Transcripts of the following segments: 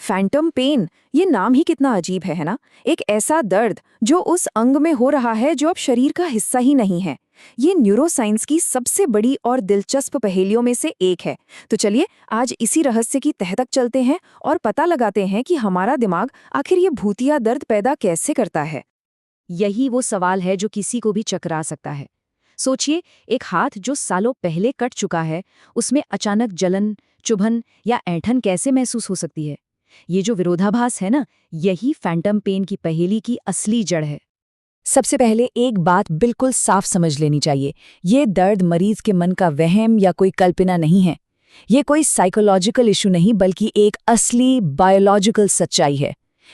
Phantom pen, ये नाम ही कितना अजीब है ना। एक ऐसा दर्द जो उस अंग में हो रहा है जो अब शरीर का हिस्सा ही नहीं है। ये न्यूरोसाइंस की सबसे बड़ी और दिलचस्प पहेलियों में से एक है। तो चलिए आज इसी रहस्य की तह तक चलते हैं और पता लगाते हैं कि हमारा दिमाग आखिर ये भूतिया दर्द पैदा कैसे करता है। यही वो सवाल है जो किसी को भी चकरा सकता है। सोचिए, एक हाथ जो सालों पहले कट चुका है, उसमें अचानक जलन, चुभन या ऐंठन कैसे महसूस हो सकती है? ये जो विरोधाभास है ना, यही फैंटम पेन की पहेली की असली जड़ है। सबसे पहले एक बात बिल्कुल साफ समझ लेनी चाहिए। ये दर्द मरीज के मन का वहम या कोई कल्पना नहीं है। ये कोई साइकोलॉजिकल इशू नहीं, बल्कि एक असली बायोलॉजिकल सच्चाई है।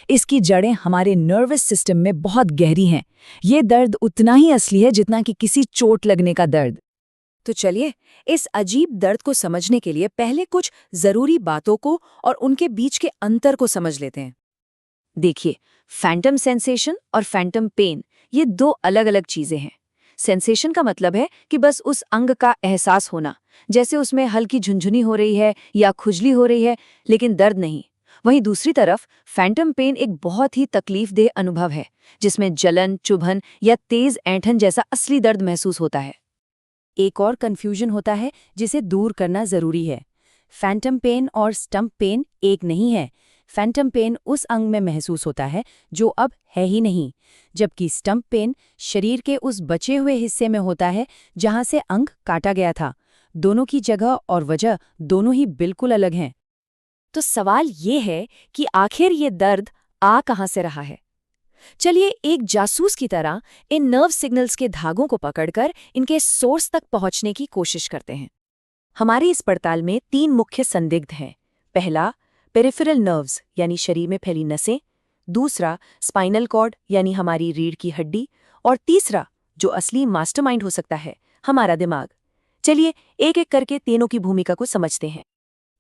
इसकी जड़ें हमारे नर्वस सिस्टम में बहुत गहरी हैं। ये दर्द उतना ही असली है जितना कि किसी चोट लगने का दर्द। तो चलिए इस अजीब दर्द को समझने के लिए पहले कुछ जरूरी बातों को और उनके बीच के अंतर को समझ लेते हैं। देखिए, फैंटम सेंसेशन और फैंटम पेन ये दो अलग अलग चीजें हैं। सेंसेशन का मतलब है कि बस उस अंग का एहसास होना, जैसे उसमें हल्की झुंझुनी हो रही है या खुजली हो रही है, लेकिन दर्द नहीं। वहीं दूसरी तरफ फैंटम पेन एक बहुत ही तकलीफदेह अनुभव है, जिसमें जलन, चुभन या तेज ऐंठन जैसा असली दर्द महसूस होता है। एक और कन्फ्यूजन होता है जिसे दूर करना जरूरी है। फैंटम पेन और स्टंप पेन एक नहीं है। फैंटम पेन उस अंग में महसूस होता है जो अब है ही नहीं, जबकि स्टंप पेन शरीर के उस बचे हुए हिस्से में होता है जहां से अंग काटा गया था। दोनों की जगह और वजह दोनों ही बिल्कुल अलग हैं। तो सवाल ये है कि आखिर ये दर्द आ कहाँ से रहा है? चलिए एक जासूस की तरह इन नर्व सिग्नल्स के धागों को पकड़कर इनके सोर्स तक पहुंचने की कोशिश करते हैं। हमारी इस पड़ताल में 3 मुख्य संदिग्ध हैं। पहला, पेरिफेरल नर्व्स यानी शरीर में फैली नसें। दूसरा, स्पाइनल कॉर्ड यानी हमारी रीढ़ की हड्डी। और तीसरा, जो असली मास्टरमाइंड हो सकता है, हमारा दिमाग। चलिए एक एक करके तीनों की भूमिका को समझते हैं।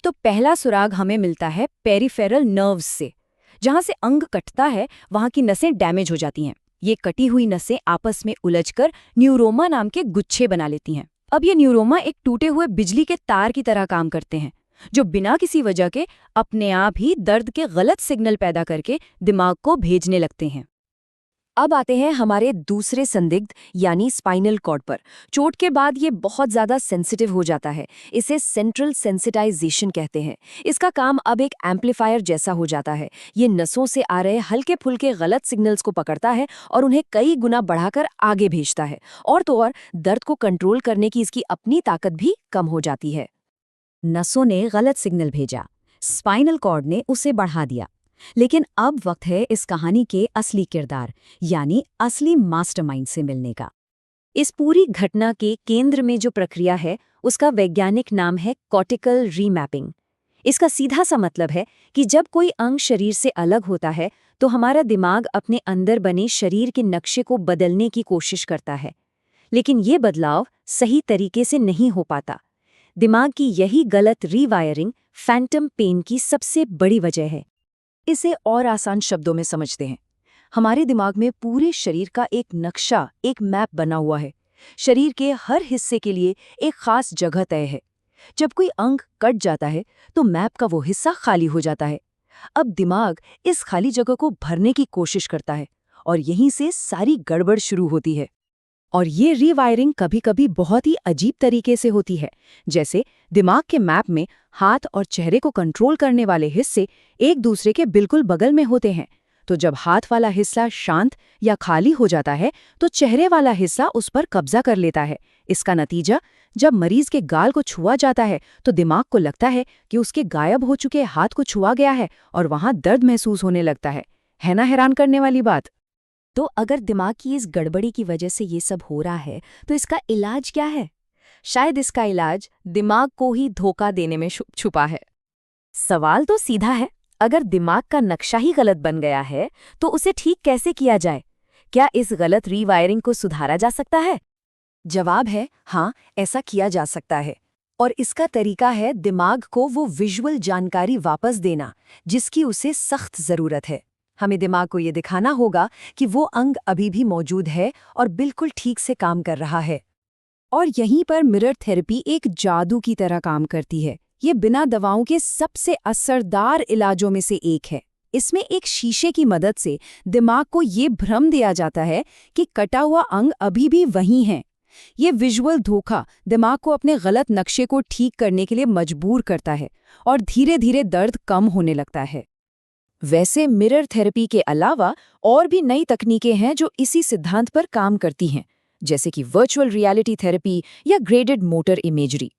तो पहला सुराग हमें मिलता है पेरिफेरल नर्व्स से। जहां से अंग कटता है वहां की नसें डैमेज हो जाती हैं। ये कटी हुई नसें आपस में उलझकर न्यूरोमा नाम के गुच्छे बना लेती हैं। अब ये न्यूरोमा एक टूटे हुए बिजली के तार की तरह काम करते हैं, जो बिना किसी वजह के अपने आप ही दर्द के गलत सिग्नल पैदा करके दिमाग को भेजने लगते हैं। अब आते हैं हमारे दूसरे संदिग्ध यानी स्पाइनल कॉर्ड पर। चोट के बाद ये बहुत ज़्यादा सेंसिटिव हो जाता है। इसे सेंट्रल सेंसिटाइजेशन कहते हैं। इसका काम अब एक एम्पलीफायर जैसा हो जाता है। ये नसों से आ रहे हल्के फुल्के गलत सिग्नल्स को पकड़ता है और उन्हें कई गुना बढ़ाकर आगे भेजता है। और तो और दर्द को कंट्रोल करने की इसकी अपनी ताकत भी कम हो जाती है। नसों ने गलत सिग्नल भेजा, स्पाइनल कॉर्ड ने उसे बढ़ा दिया। लेकिन अब वक्त है इस कहानी के असली किरदार यानी असली मास्टरमाइंड से मिलने का। इस पूरी घटना के केंद्र में जो प्रक्रिया है, उसका वैज्ञानिक नाम है कॉर्टिकल रीमैपिंग। इसका सीधा सा मतलब है कि जब कोई अंग शरीर से अलग होता है तो हमारा दिमाग अपने अंदर बने शरीर के नक्शे को बदलने की कोशिश करता है, लेकिन ये बदलाव सही तरीके से नहीं हो पाता। दिमाग की यही गलत रीवायरिंग फैंटम पेन की सबसे बड़ी वजह है। इसे और आसान शब्दों में समझते हैं। हमारे दिमाग में पूरे शरीर का एक नक्शा, एक मैप बना हुआ है। शरीर के हर हिस्से के लिए एक खास जगह तय है। जब कोई अंग कट जाता है तो मैप का वो हिस्सा खाली हो जाता है। अब दिमाग इस खाली जगह को भरने की कोशिश करता है और यहीं से सारी गड़बड़ शुरू होती है। और ये रीवायरिंग कभी-कभी बहुत ही अजीब तरीके से होती है। जैसे दिमाग के मैप में हाथ और चेहरे को कंट्रोल करने वाले हिस्से एक दूसरे के बिल्कुल बगल में होते हैं। तो जब हाथ वाला हिस्सा शांत या खाली हो जाता है तो चेहरे वाला हिस्सा उस पर कब्जा कर लेता है। इसका नतीजा, जब मरीज के गाल को छुआ जाता है तो दिमाग को लगता है कि उसके गायब हो चुके हाथ को छुआ गया है और वहां दर्द महसूस होने लगता है ना हैरान करने वाली बात? तो अगर दिमाग की इस गड़बड़ी की वजह से ये सब हो रहा है तो इसका इलाज क्या है? शायद इसका इलाज दिमाग को ही धोखा देने में छुपा है। सवाल तो सीधा है, अगर दिमाग का नक्शा ही गलत बन गया है तो उसे ठीक कैसे किया जाए? क्या इस गलत रीवायरिंग को सुधारा जा सकता है? जवाब है हाँ, ऐसा किया जा सकता है। और इसका तरीका है दिमाग को वो विजुअल जानकारी वापस देना जिसकी उसे सख्त ज़रूरत है। हमें दिमाग को ये दिखाना होगा कि वो अंग अभी भी मौजूद है और बिल्कुल ठीक से काम कर रहा है। और यहीं पर मिरर थेरेपी एक जादू की तरह काम करती है। ये बिना दवाओं के सबसे असरदार इलाजों में से एक है। इसमें एक शीशे की मदद से दिमाग को ये भ्रम दिया जाता है कि कटा हुआ अंग अभी भी वहीं है। ये विजुअल धोखा दिमाग को अपने गलत नक्शे को ठीक करने के लिए मजबूर करता है और धीरे धीरे दर्द कम होने लगता है। वैसे मिरर थेरेपी के अलावा और भी नई तकनीकें हैं जो इसी सिद्धांत पर काम करती हैं, जैसे कि वर्चुअल रियलिटी थेरेपी या ग्रेडेड मोटर इमेजरी।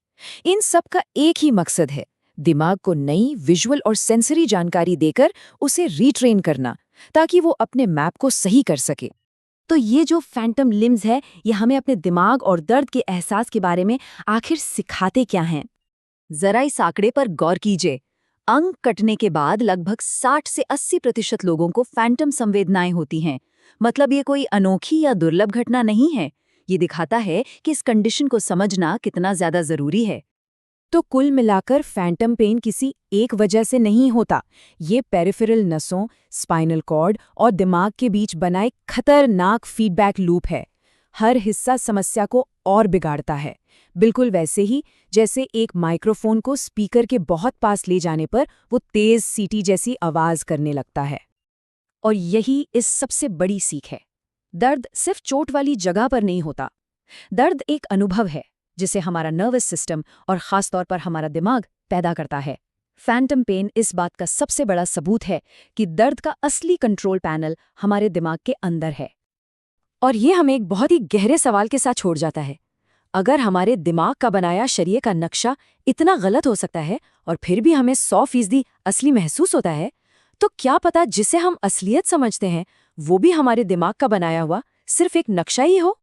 इन सब का एक ही मकसद है, दिमाग को नई विजुअल और सेंसरी जानकारी देकर उसे रीट्रेन करना, ताकि वो अपने मैप को सही कर सके। तो ये जो फैंटम लिम्स है, ये हमें अपने दिमाग और दर्द के एहसास के बारे में आखिर सिखाते क्या हैं? जरा इस आंकड़े पर गौर कीजिए। अंग कटने के बाद लगभग 60 से 80% लोगों को फैंटम संवेदनाएं होती हैं। मतलब ये कोई अनोखी या दुर्लभ घटना नहीं है। ये दिखाता है कि इस कंडीशन को समझना कितना ज्यादा जरूरी है। तो कुल मिलाकर फैंटम पेन किसी एक वजह से नहीं होता। ये पेरिफेरल नसों, स्पाइनल कॉर्ड और दिमाग के बीच बना एक खतरनाक फीडबैक लूप है। हर हिस्सा समस्या को और बिगाड़ता है, बिल्कुल वैसे ही जैसे एक माइक्रोफोन को स्पीकर के बहुत पास ले जाने पर वो तेज सीटी जैसी आवाज करने लगता है। और यही इस सबसे बड़ी सीख है। दर्द सिर्फ चोट वाली जगह पर नहीं होता। दर्द एक अनुभव है जिसे हमारा नर्वस सिस्टम और खासतौर पर हमारा दिमाग पैदा करता है। फैंटम पेन इस बात का सबसे बड़ा सबूत है कि दर्द का असली कंट्रोल पैनल हमारे दिमाग के अंदर है। और ये हमें एक बहुत ही गहरे सवाल के साथ छोड़ जाता है। अगर हमारे दिमाग का बनाया शरीर का नक्शा इतना गलत हो सकता है और फिर भी हमें 100% असली महसूस होता है, तो क्या पता जिसे हम असलियत समझते हैं वो भी हमारे दिमाग का बनाया हुआ सिर्फ एक नक्शा ही हो।